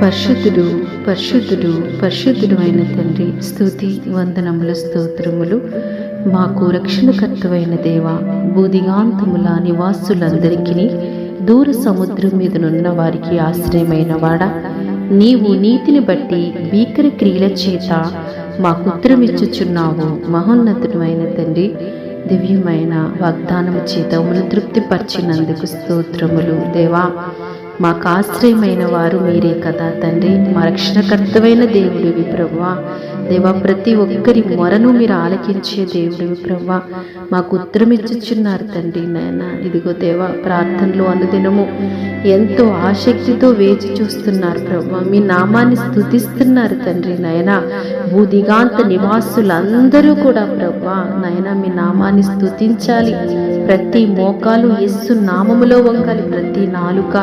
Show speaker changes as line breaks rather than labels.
పరిశుద్ధుడు పరిశుద్ధుడు పరిశుద్ధుడు అయిన తండ్రి, స్తుతి వందనములు స్తోత్రములు. మాకు రక్షణకర్తవైన దేవ, భూదిగాంతముల నివాసులందరికీ, దూర సముద్రం మీదనున్న వారికి ఆశ్రయమైన వాడా, నీవు నీతిని బట్టి భీకర క్రియల చేత మాకు ఉత్తరమిచ్చుచున్నావు. మహోన్నతుడు అయిన తండ్రి, దివ్యమైన వాగ్దానము చేత మమ్మల్ని తృప్తిపరిచినందుకు స్తోత్రములు. దేవా, మాకు ఆశ్రయమైన వారు మీరే కదా తండ్రి, మా రక్షణకర్తవైన దేవుడివి ప్రభువా. దేవా, ప్రతి ఒక్కరి మొరను మీరు ఆలకించే దేవుడివి ప్రభువా. మాకు ఉత్తరమిచ్చుచున్నారు తండ్రి. నాయన, ఇదిగో దేవా, ప్రార్థనలు అనుదినము ఎంతో ఆసక్తితో వేచి చూస్తున్నారు ప్రభువా. మీ నామాన్ని స్తుతిస్తున్నారు తండ్రి. నాయన, భూదిగాంత నివాసులందరూ కూడా ప్రభువా నాయన మీ నామాన్ని స్తుతించాలి. ప్రతి మోకాలు యేసు నామములో వంగాలి, ప్రతి నాలుక